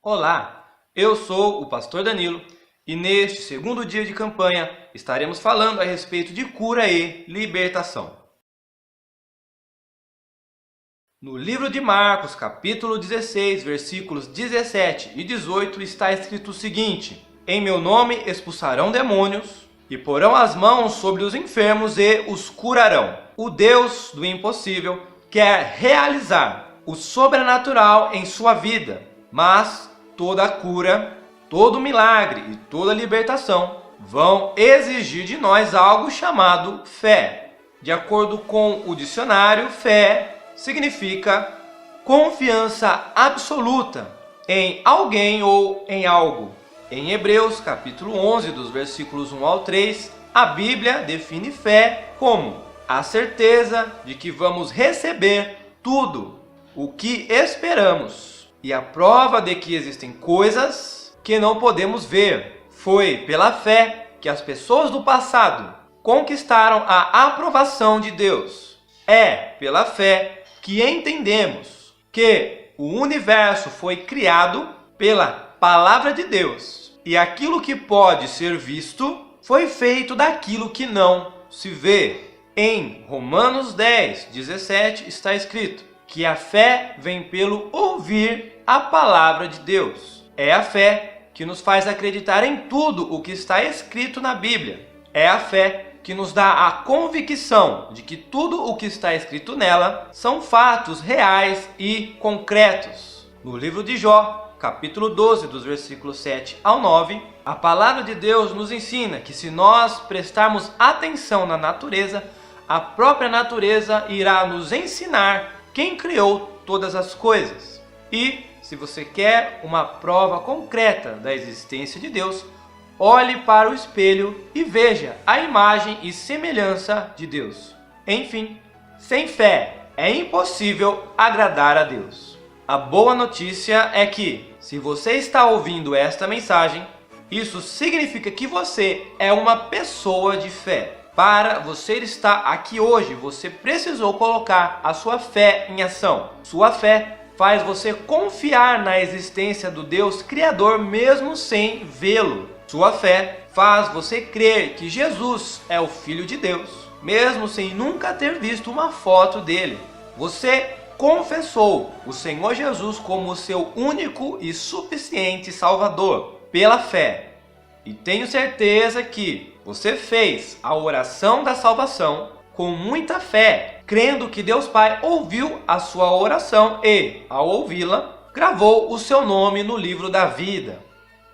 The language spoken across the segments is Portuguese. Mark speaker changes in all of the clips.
Speaker 1: Olá, eu sou o Pastor Danilo e neste segundo dia de campanha estaremos falando a respeito de cura e libertação. No livro de Marcos, capítulo 16, versículos 17 e 18 está escrito o seguinte: Em meu nome expulsarão demônios e porão as mãos sobre os enfermos e os curarão. O Deus do impossível quer realizar o sobrenatural em sua vida, mas toda cura, todo milagre e toda libertação vão exigir de nós algo chamado fé. De acordo com o dicionário, fé significa confiança absoluta em alguém ou em algo. Em Hebreus, capítulo 11, dos versículos 1 ao 3, a Bíblia define fé como a certeza de que vamos receber tudo o que esperamos e a prova de que existem coisas que não podemos ver. Foi pela fé que as pessoas do passado conquistaram a aprovação de Deus. É pela fé que entendemos que o universo foi criado pela palavra de Deus e aquilo que pode ser visto foi feito daquilo que não se vê. Em Romanos 10, 17 está escrito que a fé vem pelo ouvir a palavra de Deus. É a fé que nos faz acreditar em tudo o que está escrito na Bíblia. É a fé que nos dá a convicção de que tudo o que está escrito nela são fatos reais e concretos. No livro de Jó, capítulo 12, dos versículos 7 ao 9, a palavra de Deus nos ensina que se nós prestarmos atenção na natureza, a própria natureza irá nos ensinar quem criou todas as coisas. E se você quer uma prova concreta da existência de Deus, olhe para o espelho e veja a imagem e semelhança de Deus. Enfim, sem fé é impossível agradar a Deus. A boa notícia é que, se você está ouvindo esta mensagem, isso significa que você é uma pessoa de fé. Para você estar aqui hoje, você precisou colocar a sua fé em ação. Sua fé faz você confiar na existência do Deus Criador mesmo sem vê-lo. Sua fé faz você crer que Jesus é o Filho de Deus, mesmo sem nunca ter visto uma foto dele. Você confessou o Senhor Jesus como o seu único e suficiente Salvador pela fé. E tenho certeza que você fez a oração da salvação com muita fé, crendo que Deus Pai ouviu a sua oração e, ao ouvi-la, gravou o seu nome no livro da vida.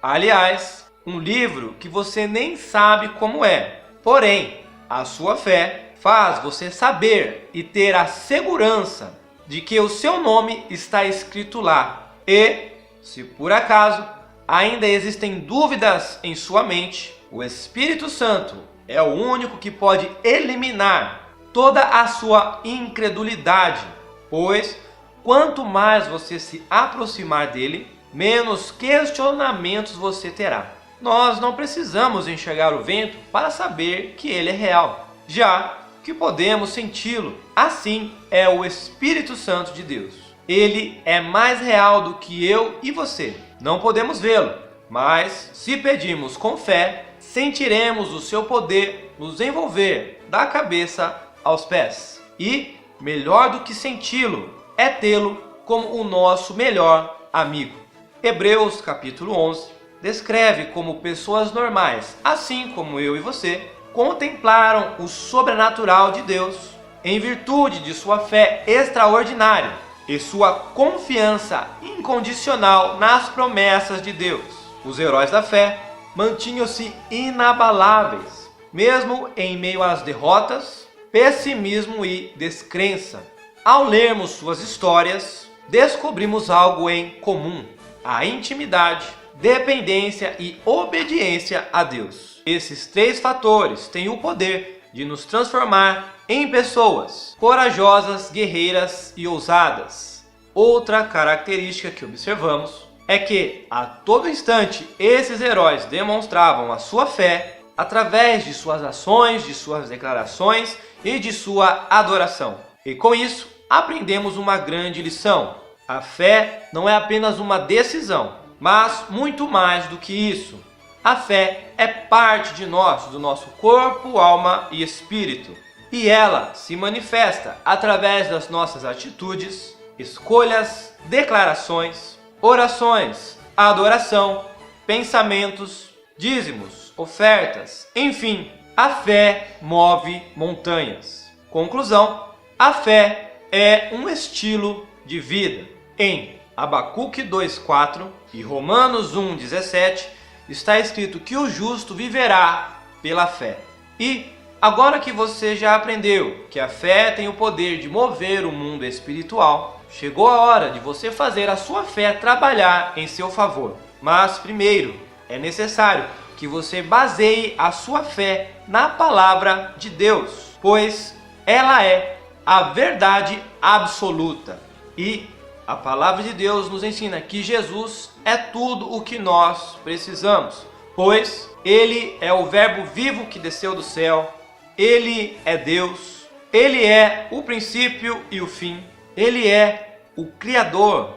Speaker 1: Aliás, um livro que você nem sabe como é. Porém, a sua fé faz você saber e ter a segurança de que o seu nome está escrito lá. E, se por acaso ainda existem dúvidas em sua mente, o Espírito Santo é o único que pode eliminar toda a sua incredulidade, pois quanto mais você se aproximar dele, menos questionamentos você terá. Nós não precisamos enxergar o vento para saber que ele é real, já que podemos senti-lo. Assim é o Espírito Santo de Deus. Ele é mais real do que eu e você. Não podemos vê-lo, mas se pedirmos com fé, sentiremos o seu poder nos envolver da cabeça aos pés. E, melhor do que senti-lo, é tê-lo como o nosso melhor amigo. Hebreus capítulo 11 descreve como pessoas normais, assim como eu e você, contemplaram o sobrenatural de Deus em virtude de sua fé extraordinária e sua confiança incondicional nas promessas de Deus. Os heróis da fé mantinham-se inabaláveis, mesmo em meio às derrotas, pessimismo e descrença. Ao lermos suas histórias, descobrimos algo em comum: a intimidade, dependência e obediência a Deus. Esses três fatores têm o poder de nos transformar em pessoas corajosas, guerreiras e ousadas. Outra característica que observamos é que, a todo instante, esses heróis demonstravam a sua fé através de suas ações, de suas declarações e de sua adoração. E com isso, aprendemos uma grande lição: A fé não é apenas uma decisão, Mas muito mais do que isso, a fé é parte de nós, do nosso corpo, alma e espírito. E ela se manifesta através das nossas atitudes, escolhas, declarações, orações, adoração, pensamentos, dízimos, ofertas, enfim, a fé move montanhas. Conclusão: a fé é um estilo de vida. Em Abacuque 2:4 e Romanos 1:17 está escrito que o justo viverá pela fé. E agora que você já aprendeu que a fé tem o poder de mover o mundo espiritual, chegou a hora de você fazer a sua fé trabalhar em seu favor. Mas primeiro, é necessário que você baseie a sua fé na palavra de Deus, pois ela é a verdade absoluta. E a palavra de Deus nos ensina que Jesus é tudo o que nós precisamos, pois Ele é o Verbo vivo que desceu do céu, Ele é Deus, Ele é o princípio e o fim, Ele é o Criador,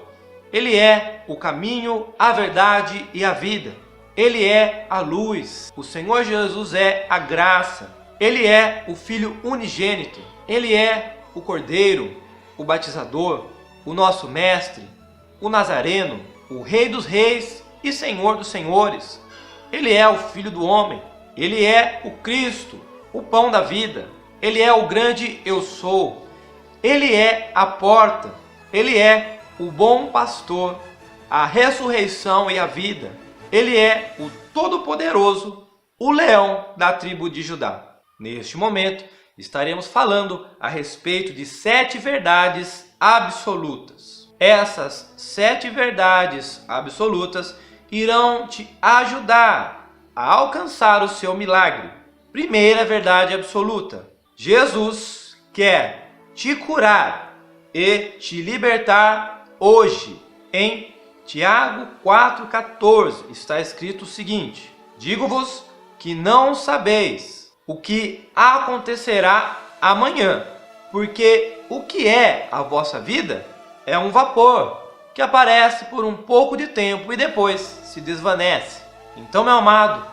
Speaker 1: Ele é o caminho, a verdade e a vida, Ele é a luz, o Senhor Jesus é a graça, Ele é o Filho unigênito, Ele é o Cordeiro, o batizador, o nosso mestre, o Nazareno, o Rei dos reis e Senhor dos senhores. Ele é o Filho do homem, Ele é o Cristo, o pão da vida, Ele é o grande eu sou, Ele é a porta, Ele é o bom pastor, a ressurreição e a vida, Ele é o todo-poderoso, o leão da tribo de Judá. Neste momento, estaremos falando a respeito de 7 verdades absolutas. Essas 7 verdades absolutas irão te ajudar a alcançar o seu milagre. Primeira verdade absoluta: Jesus quer te curar e te libertar hoje. Em Tiago 4,14 está escrito o seguinte: digo-vos que não sabeis o que acontecerá amanhã, porque o que é a vossa vida é um vapor que aparece por um pouco de tempo e depois se desvanece. Então, meu amado,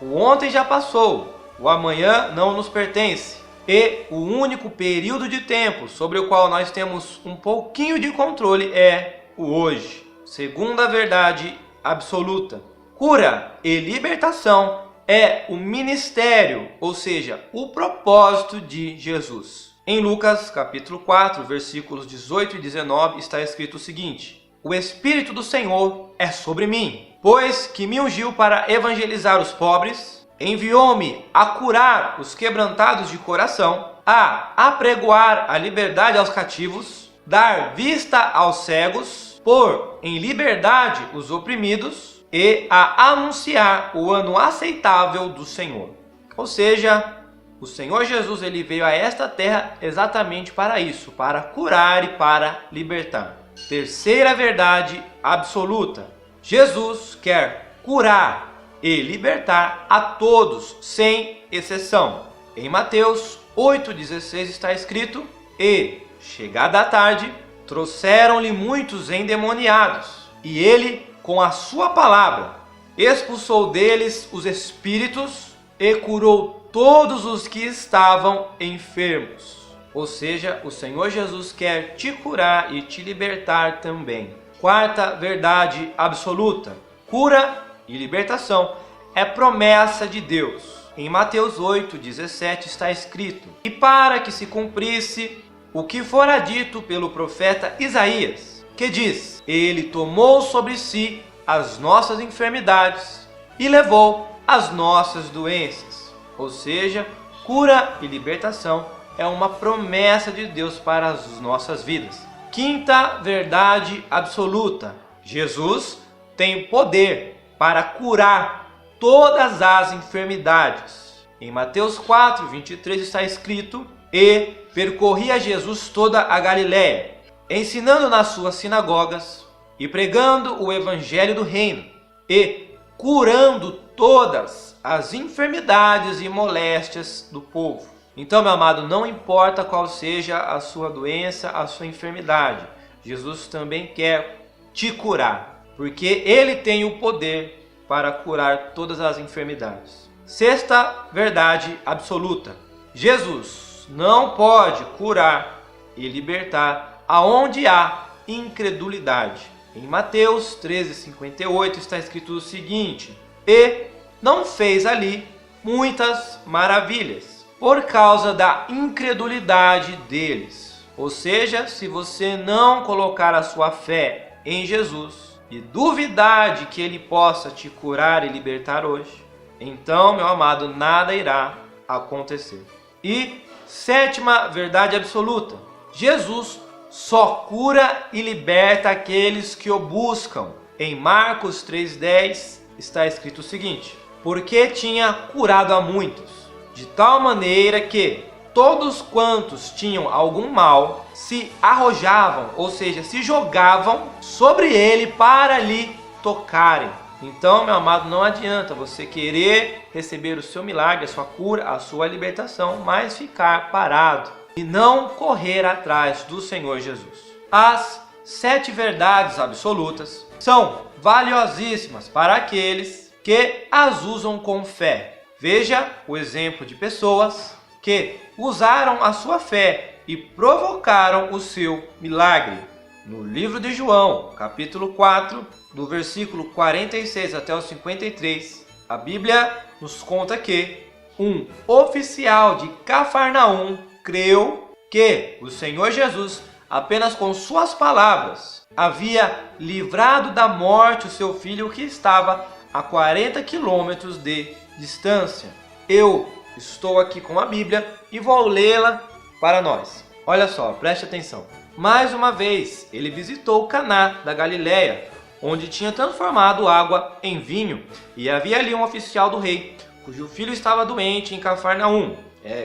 Speaker 1: o ontem já passou, o amanhã não nos pertence, e o único período de tempo sobre o qual nós temos um pouquinho de controle é o hoje. Segunda verdade absoluta: cura e libertação é o ministério, ou seja, o propósito de Jesus. Em Lucas capítulo 4, versículos 18 e 19 está escrito o seguinte: o Espírito do Senhor é sobre mim, pois que me ungiu para evangelizar os pobres, enviou-me a curar os quebrantados de coração, a apregoar a liberdade aos cativos, dar vista aos cegos, pôr em liberdade os oprimidos e a anunciar o ano aceitável do Senhor. Ou seja, o Senhor Jesus ele veio a esta terra exatamente para isso, para curar e para libertar. Terceira verdade absoluta: Jesus quer curar e libertar a todos, sem exceção. Em Mateus 8,16 está escrito: e, chegada a tarde, trouxeram-lhe muitos endemoniados, e ele, com a sua palavra, expulsou deles os espíritos e curou todos os que estavam enfermos. Ou seja, o Senhor Jesus quer te curar e te libertar também. Quarta verdade absoluta: cura e libertação é promessa de Deus. Em Mateus 8,17 está escrito: e para que se cumprisse o que fora dito pelo profeta Isaías, que diz: ele tomou sobre si as nossas enfermidades e levou as nossas doenças. Ou seja, cura e libertação é uma promessa de Deus para as nossas vidas. Quinta verdade absoluta: Jesus tem poder para curar todas as enfermidades. Em Mateus 4,23 está escrito: e percorria Jesus toda a Galiléia, ensinando nas suas sinagogas e pregando o evangelho do reino e curando todas as enfermidades e moléstias do povo. Então, meu amado, não importa qual seja a sua doença, a sua enfermidade, Jesus também quer te curar. porque ele tem o poder para curar todas as enfermidades. Sexta verdade absoluta: Jesus não pode curar e libertar aonde há incredulidade. Em Mateus 13:58 está escrito o seguinte: e não fez ali muitas maravilhas por causa da incredulidade deles. Ou seja, se você não colocar a sua fé em Jesus e duvidar de que ele possa te curar e libertar hoje, então, meu amado, nada irá acontecer. E sétima verdade absoluta: Jesus só cura e liberta aqueles que o buscam. Em Marcos 3:10 está escrito o seguinte: porque tinha curado a muitos, de tal maneira que todos quantos tinham algum mal se arrojavam, ou seja, se jogavam sobre ele para lhe tocarem. Então, meu amado, não adianta você querer receber o seu milagre, a sua cura, a sua libertação, mas ficar parado e não correr atrás do Senhor Jesus. As 7 verdades absolutas são valiosíssimas para aqueles que as usam com fé. Veja o exemplo de pessoas que usaram a sua fé e provocaram o seu milagre. No livro de João, capítulo 4, do versículo 46 até o 53, a Bíblia nos conta que um oficial de Cafarnaum creu que o Senhor Jesus, apenas com suas palavras, havia livrado da morte o seu filho que estava a 40 quilômetros de distância. Eu estou aqui com a Bíblia e vou lê-la para nós. Olha só, preste atenção. Mais uma vez, ele visitou Caná da Galileia, onde tinha transformado água em vinho, e havia ali um oficial do rei, cujo filho estava doente em Cafarnaum.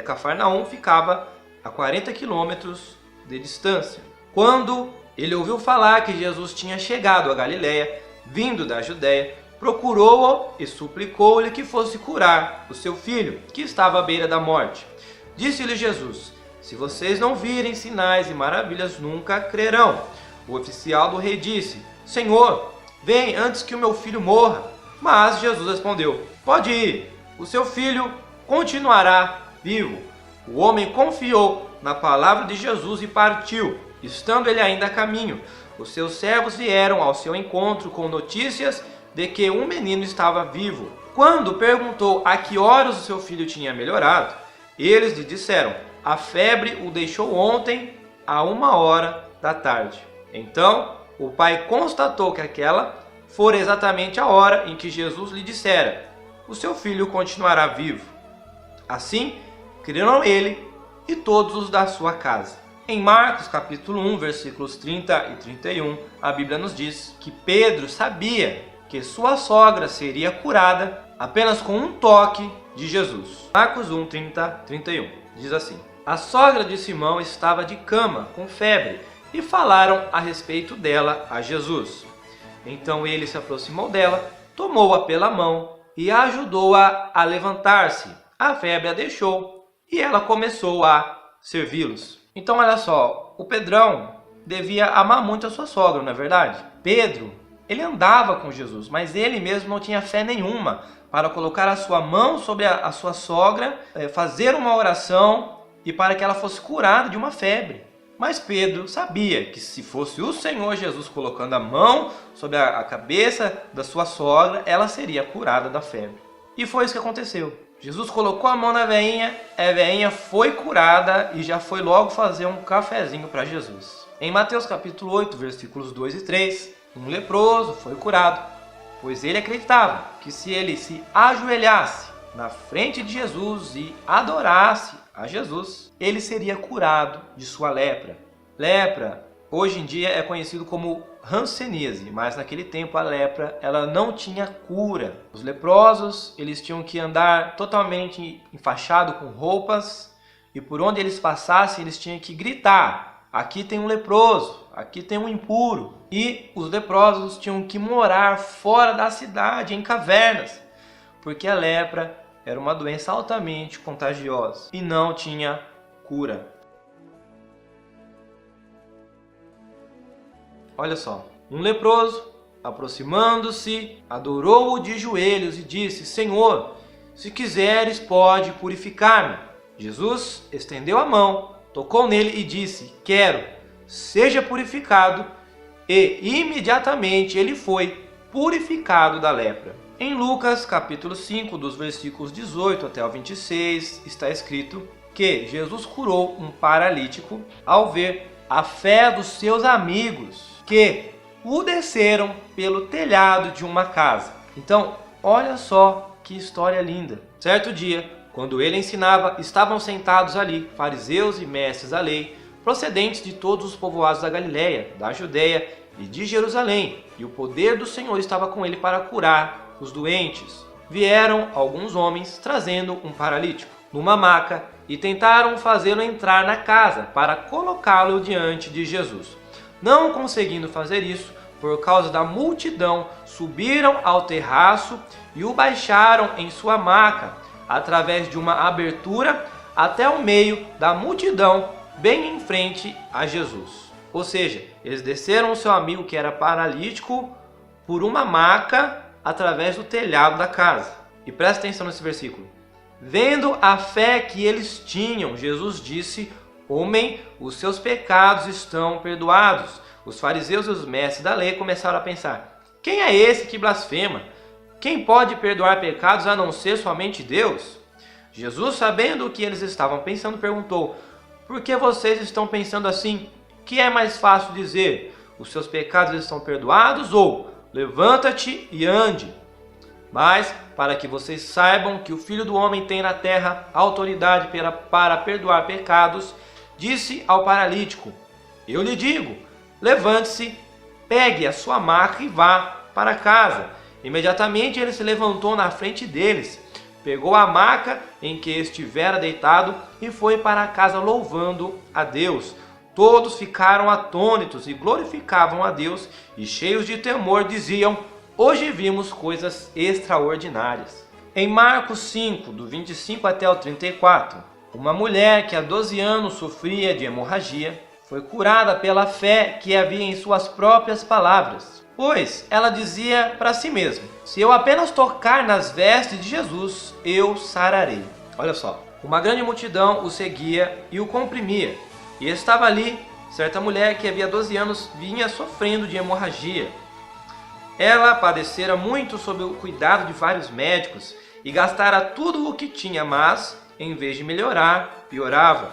Speaker 1: Cafarnaum ficava a 40 quilômetros de distância. Quando ele ouviu falar que Jesus tinha chegado a Galileia, vindo da Judéia, procurou-o e suplicou-lhe que fosse curar o seu filho, que estava à beira da morte. Disse-lhe Jesus: se vocês não virem sinais e maravilhas, nunca crerão. O oficial do rei disse: Senhor, vem antes que o meu filho morra. Mas Jesus respondeu: pode ir, o seu filho continuará vivo. O homem confiou na palavra de Jesus e partiu. Estando ele ainda a caminho, os seus servos vieram ao seu encontro com notícias de que um menino estava vivo. Quando perguntou a que horas o seu filho tinha melhorado, eles lhe disseram: a febre o deixou ontem a 1h da tarde. Então o pai constatou que aquela fora exatamente a hora em que Jesus lhe dissera: o seu filho continuará vivo. Assim, creram ele e todos os da sua casa. Em Marcos capítulo 1, versículos 30 e 31, a Bíblia nos diz que Pedro sabia que sua sogra seria curada apenas com um toque de Jesus. Marcos 1, 30, 31 diz assim: a sogra de Simão estava de cama, com febre, e falaram a respeito dela a Jesus. Então ele se aproximou dela, tomou-a pela mão e ajudou-a a levantar-se. A febre a deixou e ela começou a servi-los. Então olha só, o Pedrão devia amar muito a sua sogra, não é verdade? Pedro, ele andava com Jesus, mas ele mesmo não tinha fé nenhuma para colocar a sua mão sobre a sua sogra, fazer uma oração e para que ela fosse curada de uma febre. Mas Pedro sabia que se fosse o Senhor Jesus colocando a mão sobre a cabeça da sua sogra, ela seria curada da febre. E foi isso que aconteceu. Jesus colocou a mão na veinha, a veinha foi curada e já foi logo fazer um cafezinho para Jesus. Em Mateus capítulo 8, versículos 2 e 3, um leproso foi curado, pois ele acreditava que se ele se ajoelhasse na frente de Jesus e adorasse a Jesus, ele seria curado de sua lepra. Lepra, hoje em dia, é conhecido como hanseníase, mas naquele tempo a lepra ela não tinha cura. Os leprosos eles tinham que andar totalmente enfaixado com roupas e por onde eles passassem eles tinham que gritar: aqui tem um leproso, aqui tem um impuro. E os leprosos tinham que morar fora da cidade, em cavernas, porque a lepra era uma doença altamente contagiosa e não tinha cura. Olha só, um leproso aproximando-se, adorou-o de joelhos e disse: Senhor, se quiseres, pode purificar-me. Jesus estendeu a mão, tocou nele e disse: Quero, seja purificado. E imediatamente ele foi purificado da lepra. Em Lucas capítulo 5, dos versículos 18 até o 26, está escrito que Jesus curou um paralítico ao ver a fé dos seus amigos, que o desceram pelo telhado de uma casa. Então, olha só que história linda. Certo dia, quando ele ensinava, estavam sentados ali fariseus e mestres da lei, procedentes de todos os povoados da Galileia, da Judeia e de Jerusalém, e o poder do Senhor estava com ele para curar os doentes. Vieram alguns homens trazendo um paralítico numa maca e tentaram fazê-lo entrar na casa para colocá-lo diante de Jesus. Não conseguindo fazer isso, por causa da multidão, subiram ao terraço e o baixaram em sua maca, através de uma abertura até o meio da multidão, bem em frente a Jesus. Ou seja, eles desceram o seu amigo que era paralítico por uma maca através do telhado da casa. E presta atenção nesse versículo. Vendo a fé que eles tinham, Jesus disse: Homem, os seus pecados estão perdoados. Os fariseus e os mestres da lei começaram a pensar: quem é esse que blasfema? Quem pode perdoar pecados a não ser somente Deus? Jesus, sabendo o que eles estavam pensando, perguntou: por que vocês estão pensando assim? Que é mais fácil dizer: os seus pecados estão perdoados, ou levanta-te e ande? Mas, para que vocês saibam que o Filho do Homem tem na terra autoridade para perdoar pecados, disse ao paralítico: eu lhe digo, levante-se, pegue a sua maca e vá para casa. Imediatamente ele se levantou na frente deles, pegou a maca em que estivera deitado e foi para casa louvando a Deus. Todos ficaram atônitos e glorificavam a Deus, e cheios de temor diziam: hoje vimos coisas extraordinárias. Em Marcos 5, do 25 até o 34, uma mulher que há 12 anos sofria de hemorragia foi curada pela fé que havia em suas próprias palavras. Pois ela dizia para si mesma: se eu apenas tocar nas vestes de Jesus, eu sararei. Olha só, uma grande multidão o seguia e o comprimia. E estava ali certa mulher que havia 12 anos vinha sofrendo de hemorragia. Ela padecera muito sob o cuidado de vários médicos e gastara tudo o que tinha, mas, em vez de melhorar, piorava.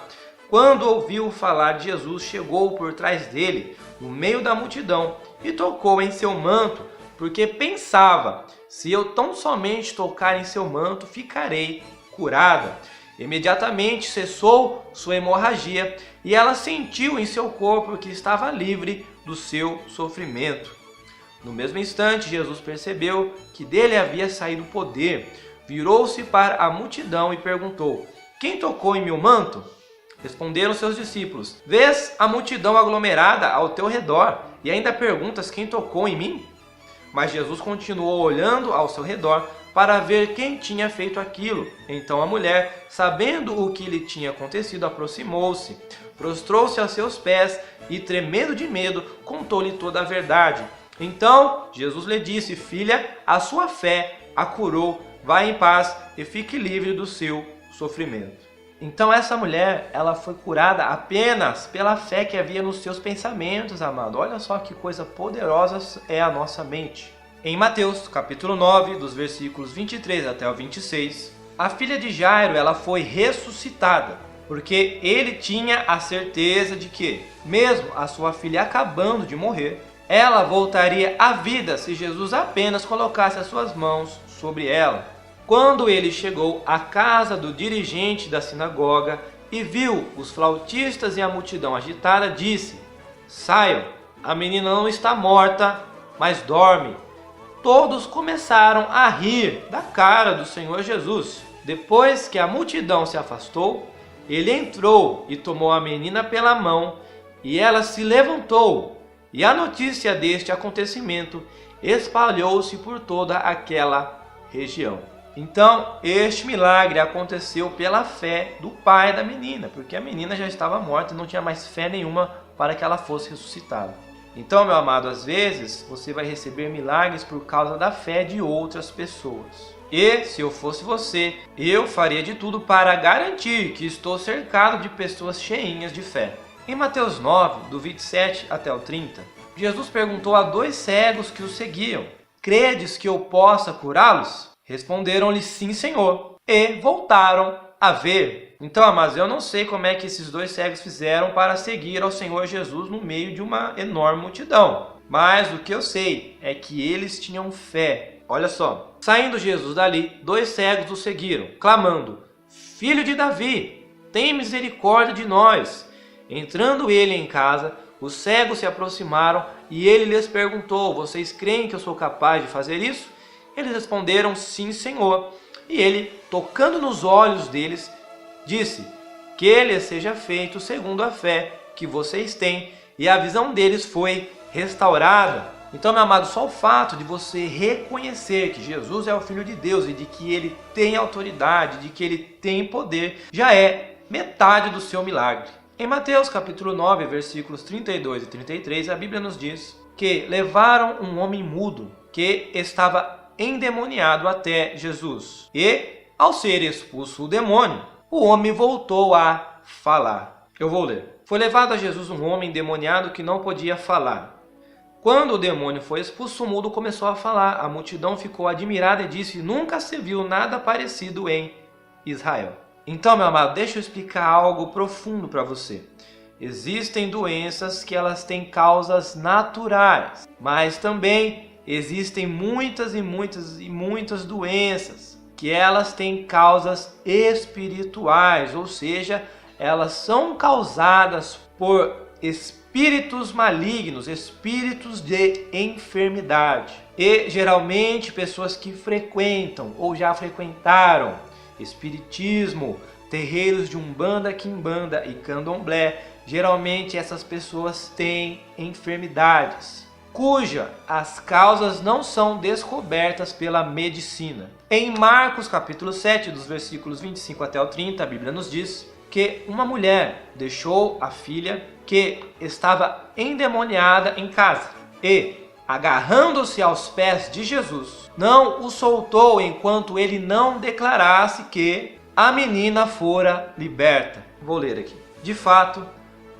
Speaker 1: Quando ouviu falar de Jesus, chegou por trás dele, no meio da multidão, e tocou em seu manto, porque pensava: se eu tão somente tocar em seu manto, ficarei curada. Imediatamente cessou sua hemorragia e ela sentiu em seu corpo que estava livre do seu sofrimento. No mesmo instante, Jesus percebeu que dele havia saído poder, virou-se para a multidão e perguntou: quem tocou em meu manto? Responderam seus discípulos: vês a multidão aglomerada ao teu redor e ainda perguntas: quem tocou em mim? Mas Jesus continuou olhando ao seu redor para ver quem tinha feito aquilo. Então a mulher, sabendo o que lhe tinha acontecido, aproximou-se, prostrou-se a seus pés e, tremendo de medo, contou-lhe toda a verdade. Então Jesus lhe disse: filha, a sua fé a curou, vá em paz e fique livre do seu sofrimento. Então essa mulher, ela foi curada apenas pela fé que havia nos seus pensamentos, amado. Olha só que coisa poderosa é a nossa mente. Em Mateus, capítulo 9, dos versículos 23 até o 26, a filha de Jairo, ela foi ressuscitada, porque ele tinha a certeza de que, mesmo a sua filha acabando de morrer, ela voltaria à vida se Jesus apenas colocasse as suas mãos sobre ela. Quando ele chegou à casa do dirigente da sinagoga e viu os flautistas e a multidão agitada, disse: saiam, a menina não está morta, mas dorme. Todos começaram a rir da cara do Senhor Jesus. Depois que a multidão se afastou, ele entrou e tomou a menina pela mão, e ela se levantou. E a notícia deste acontecimento espalhou-se por toda aquela região. Então, este milagre aconteceu pela fé do pai da menina, porque a menina já estava morta e não tinha mais fé nenhuma para que ela fosse ressuscitada. Então, meu amado, às vezes você vai receber milagres por causa da fé de outras pessoas. E, se eu fosse você, eu faria de tudo para garantir que estou cercado de pessoas cheinhas de fé. Em Mateus 9, do 27 até o 30, Jesus perguntou a 2 cegos que o seguiam: credes que eu possa curá-los? Responderam-lhe: sim, Senhor. E voltaram a ver. Então, amados, eu não sei como é que esses 2 cegos fizeram para seguir ao Senhor Jesus no meio de uma enorme multidão. Mas o que eu sei é que eles tinham fé. Olha só. Saindo Jesus dali, 2 cegos o seguiram, clamando: Filho de Davi, tem misericórdia de nós. Entrando ele em casa, os cegos se aproximaram e ele lhes perguntou: vocês creem que eu sou capaz de fazer isso? Eles responderam: sim, Senhor. E ele, tocando nos olhos deles, disse: que lhes seja feito segundo a fé que vocês têm. E a visão deles foi restaurada. Então, meu amado, só o fato de você reconhecer que Jesus é o Filho de Deus e de que ele tem autoridade, de que ele tem poder, já é metade do seu milagre. Em Mateus capítulo 9, versículos 32 e 33, a Bíblia nos diz que levaram um homem mudo que estava endemoniado até Jesus. E, ao ser expulso o demônio, o homem voltou a falar. Eu vou ler. Foi levado a Jesus um homem endemoniado que não podia falar. Quando o demônio foi expulso, o mudo começou a falar. A multidão ficou admirada e disse: nunca se viu nada parecido em Israel. Então, meu amado, deixa eu explicar algo profundo para você. Existem doenças que elas têm causas naturais, mas também existem muitas doenças que elas têm causas espirituais, ou seja, elas são causadas por espíritos malignos, espíritos de enfermidade. E geralmente pessoas que frequentam ou já frequentaram espiritismo, terreiros de Umbanda, Quimbanda e Candomblé, geralmente essas pessoas têm enfermidades cuja as causas não são descobertas pela medicina. Em Marcos capítulo 7, dos versículos 25 até o 30, a Bíblia nos diz que uma mulher deixou a filha que estava endemoniada em casa e, agarrando-se aos pés de Jesus, não o soltou enquanto ele não declarasse que a menina fora liberta. Vou ler aqui. De fato,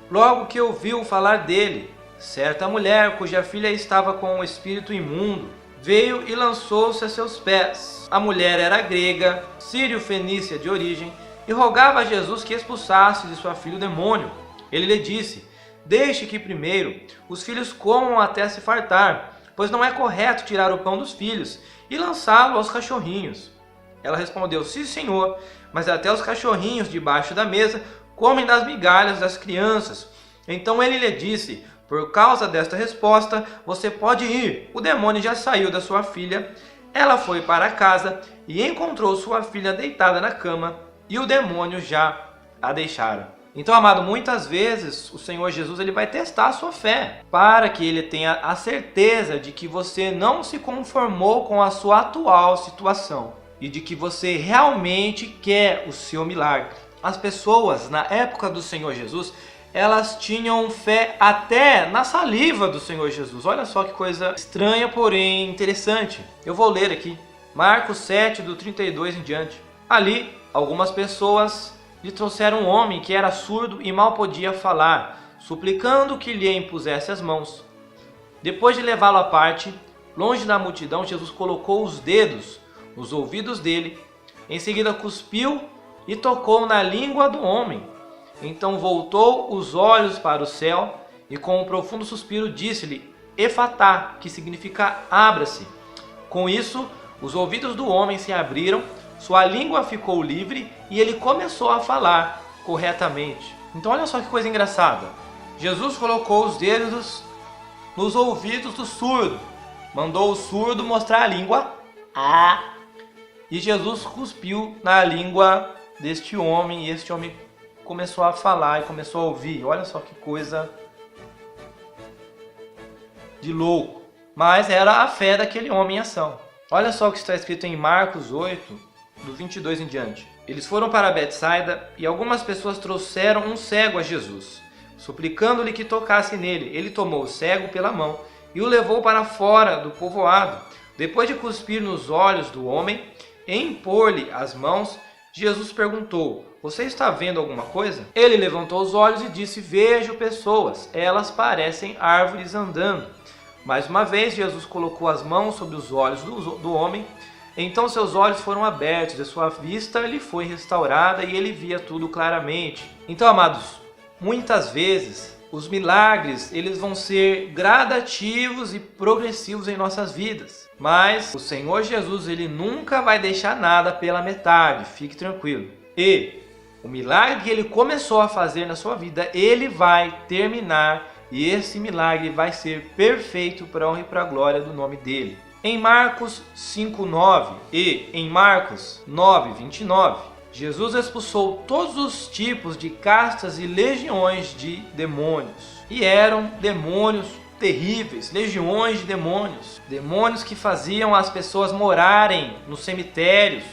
Speaker 1: logo que ouviu falar dele, certa mulher cuja filha estava com um espírito imundo veio e lançou-se a seus pés. A mulher era grega, sírio-fenícia de origem, e rogava a Jesus que expulsasse de sua filha o demônio. Ele lhe disse: deixe que primeiro os filhos comam até se fartar, pois não é correto tirar o pão dos filhos e lançá-lo aos cachorrinhos. Ela respondeu: sim, Senhor, mas até os cachorrinhos debaixo da mesa comem das migalhas das crianças. Então ele lhe disse: por causa desta resposta, você pode ir. O demônio já saiu da sua filha. Ela foi para casa e encontrou sua filha deitada na cama, e o demônio já a deixara. Então, amado, muitas vezes o Senhor Jesus ele vai testar a sua fé, para que ele tenha a certeza de que você não se conformou com a sua atual situação e de que você realmente quer o seu milagre. As pessoas na época do Senhor Jesus, elas tinham fé até na saliva do Senhor Jesus. Olha só que coisa estranha, porém interessante. Eu vou ler aqui. Marcos 7, do 32 em diante. Ali, algumas pessoas lhe trouxeram um homem que era surdo e mal podia falar, suplicando que lhe impusesse as mãos. Depois de levá-lo à parte, longe da multidão, Jesus colocou os dedos nos ouvidos dele. Em seguida cuspiu e tocou na língua do homem. Então voltou os olhos para o céu e com um profundo suspiro disse-lhe: Efatá, que significa abra-se. Com isso, os ouvidos do homem se abriram, sua língua ficou livre e ele começou a falar corretamente. Então olha só que coisa engraçada. Jesus colocou os dedos nos ouvidos do surdo, mandou o surdo mostrar a língua, e Jesus cuspiu na língua deste homem, e este homem começou a falar e começou a ouvir. Olha só que coisa de louco. Mas era a fé daquele homem em ação. Olha só o que está escrito em Marcos 8, do 22 em diante. Eles foram para Betsaida e algumas pessoas trouxeram um cego a Jesus. O suplicando-lhe que tocasse nele. Ele tomou o cego pela mão e o levou para fora do povoado. Depois de cuspir nos olhos do homem e impor-lhe as mãos, Jesus perguntou: você está vendo alguma coisa? Ele levantou os olhos e disse: vejo pessoas, elas parecem árvores andando. Mais uma vez, Jesus colocou as mãos sobre os olhos do homem. Então seus olhos foram abertos e sua vista lhe foi restaurada e ele via tudo claramente. Então, amados, muitas vezes os milagres eles vão ser gradativos e progressivos em nossas vidas. Mas o Senhor Jesus ele nunca vai deixar nada pela metade, fique tranquilo. E o milagre que ele começou a fazer na sua vida, ele vai terminar e esse milagre vai ser perfeito para a honra e para a glória do nome dele. Em Marcos 5:9 e em Marcos 9:29, Jesus expulsou todos os tipos de castas e legiões de demônios. E eram demônios terríveis, legiões de demônios. Demônios que faziam as pessoas morarem nos cemitérios.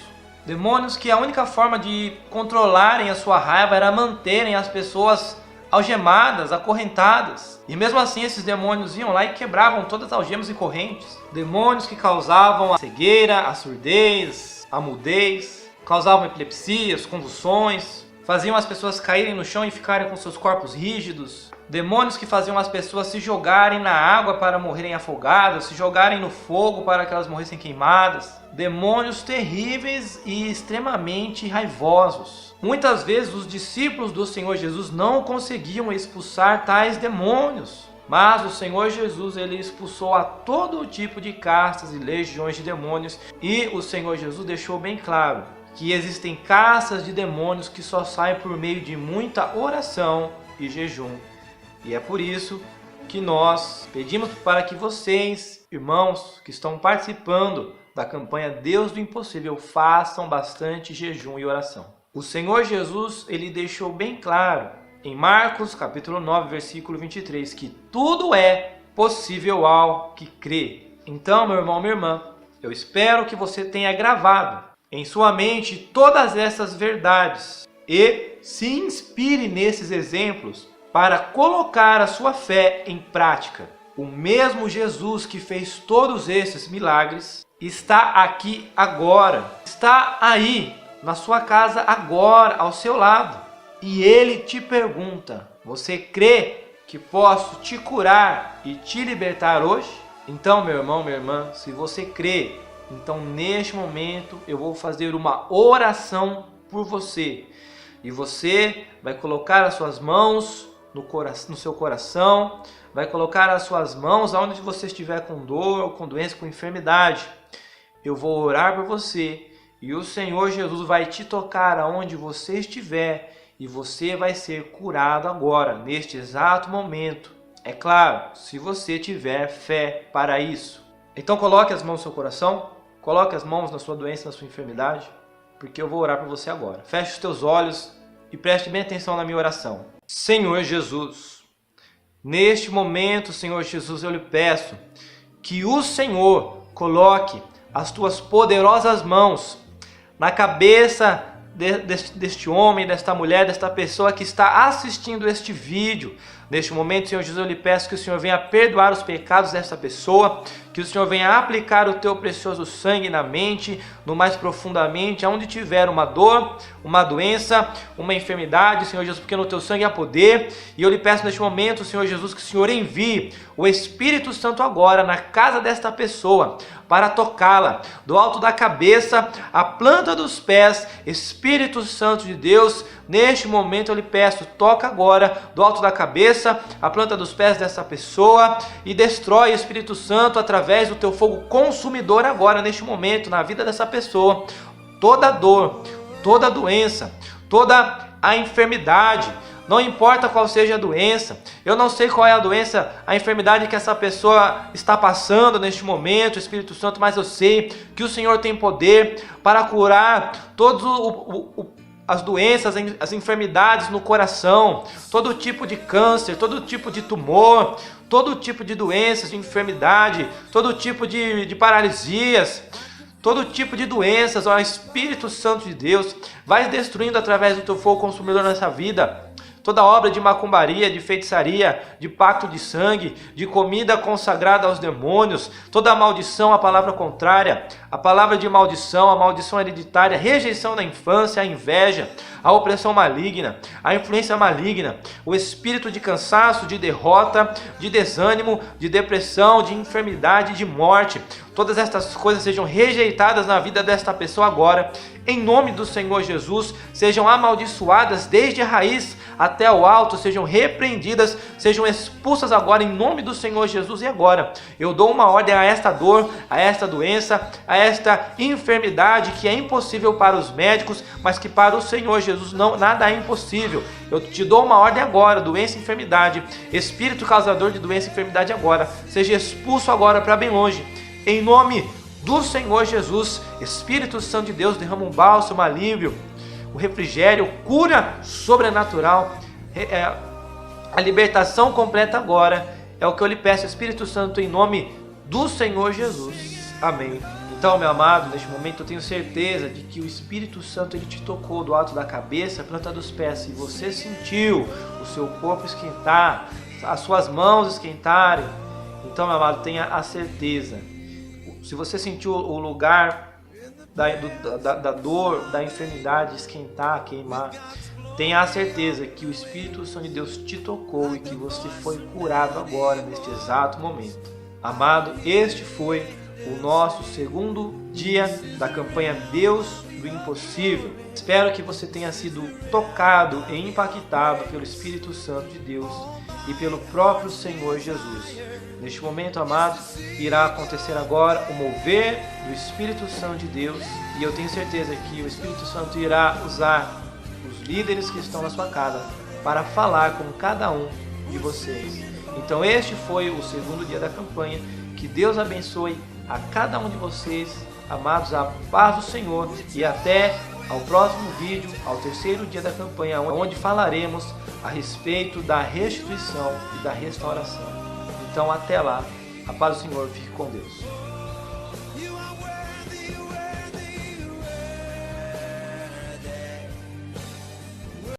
Speaker 1: Demônios que a única forma de controlarem a sua raiva era manterem as pessoas algemadas, acorrentadas. E mesmo assim esses demônios iam lá e quebravam todas as algemas e correntes. Demônios que causavam a cegueira, a surdez, a mudez, causavam epilepsias, convulsões, faziam as pessoas caírem no chão e ficarem com seus corpos rígidos. Demônios que faziam as pessoas se jogarem na água para morrerem afogadas, se jogarem no fogo para que elas morressem queimadas. Demônios terríveis e extremamente raivosos. Muitas vezes os discípulos do Senhor Jesus não conseguiam expulsar tais demônios. Mas o Senhor Jesus ele expulsou a todo tipo de castas e legiões de demônios. E o Senhor Jesus deixou bem claro que existem castas de demônios que só saem por meio de muita oração e jejum. E é por isso que nós pedimos para que vocês, irmãos que estão participando da campanha Deus do Impossível, façam bastante jejum e oração. O Senhor Jesus ele deixou bem claro em Marcos capítulo 9, versículo 23, que tudo é possível ao que crê. Então, meu irmão, minha irmã, eu espero que você tenha gravado em sua mente todas essas verdades e se inspire nesses exemplos para colocar a sua fé em prática. O mesmo Jesus que fez todos esses milagres está aqui agora, está aí na sua casa agora, ao seu lado. E ele te pergunta: você crê que posso te curar e te libertar hoje? Então, meu irmão, minha irmã, se você crê, então neste momento eu vou fazer uma oração por você. E você vai colocar as suas mãos no seu coração, vai colocar as suas mãos aonde você estiver com dor, com doença, com enfermidade. Eu vou orar por você e o Senhor Jesus vai te tocar aonde você estiver e você vai ser curado agora, neste exato momento. É claro, se você tiver fé para isso. Então coloque as mãos no seu coração, coloque as mãos na sua doença, na sua enfermidade, porque eu vou orar por você agora. Feche os teus olhos e preste bem atenção na minha oração. Senhor Jesus, neste momento, Senhor Jesus, eu lhe peço que o Senhor coloque as tuas poderosas mãos na cabeça deste homem, desta mulher, desta pessoa que está assistindo este vídeo. Neste momento, Senhor Jesus, eu lhe peço que o Senhor venha perdoar os pecados desta pessoa, que o Senhor venha aplicar o teu precioso sangue na mente, no mais profundamente, aonde tiver uma dor, uma doença, uma enfermidade, Senhor Jesus, porque no teu sangue há poder. E eu lhe peço neste momento, Senhor Jesus, que o Senhor envie o Espírito Santo agora na casa desta pessoa, para tocá-la, do alto da cabeça à planta dos pés. Espírito Santo de Deus, neste momento eu lhe peço, toca agora, do alto da cabeça à planta dos pés dessa pessoa, e destrói, Espírito Santo, através do teu fogo consumidor agora, neste momento, na vida dessa pessoa, toda dor, toda doença, toda a enfermidade. Não importa qual seja a doença, eu não sei qual é a doença, a enfermidade que essa pessoa está passando neste momento, Espírito Santo, mas eu sei que o Senhor tem poder para curar todas as doenças, as enfermidades no coração, todo tipo de câncer, todo tipo de tumor, todo tipo de doenças, de enfermidade, todo tipo de paralisias, todo tipo de doenças. Ó Espírito Santo de Deus, vai destruindo através do teu fogo consumidor nessa vida toda obra de macumbaria, de feitiçaria, de pacto de sangue, de comida consagrada aos demônios, toda maldição, a palavra contrária, a palavra de maldição, a maldição hereditária, a rejeição da infância, a inveja, a opressão maligna, a influência maligna, o espírito de cansaço, de derrota, de desânimo, de depressão, de enfermidade, de morte. Todas estas coisas sejam rejeitadas na vida desta pessoa agora, em nome do Senhor Jesus, sejam amaldiçoadas desde a raiz até o alto, sejam repreendidas, sejam expulsas agora em nome do Senhor Jesus. E agora eu dou uma ordem a esta dor, a esta doença, a esta enfermidade que é impossível para os médicos, mas que para o Senhor Jesus nada é impossível. Eu te dou uma ordem agora, doença e enfermidade, espírito causador de doença e enfermidade agora, seja expulso agora para bem longe. Em nome do Senhor Jesus, Espírito Santo de Deus, derrama um bálsamo, alívio, o refrigério, cura sobrenatural, a libertação completa agora. É o que eu lhe peço, Espírito Santo, em nome do Senhor Jesus. Amém. Então, meu amado, neste momento eu tenho certeza de que o Espírito Santo ele te tocou do alto da cabeça, planta dos pés, e você sentiu o seu corpo esquentar, as suas mãos esquentarem. Então, meu amado, tenha a certeza. Se você sentiu o lugar da dor, da enfermidade esquentar, queimar, tenha a certeza que o Espírito Santo de Deus te tocou e que você foi curado agora, neste exato momento. Amado, este foi o nosso segundo dia da campanha Deus do Impossível. Espero que você tenha sido tocado e impactado pelo Espírito Santo de Deus e pelo próprio Senhor Jesus. Neste momento, amados, irá acontecer agora o mover do Espírito Santo de Deus, e eu tenho certeza que o Espírito Santo irá usar os líderes que estão na sua casa para falar com cada um de vocês. Então este foi o segundo dia da campanha. Que Deus abençoe a cada um de vocês, amados, a paz do Senhor, e até ao próximo vídeo, ao terceiro dia da campanha, onde falaremos a respeito da restituição e da restauração. Então até lá, a paz do Senhor, fique com Deus.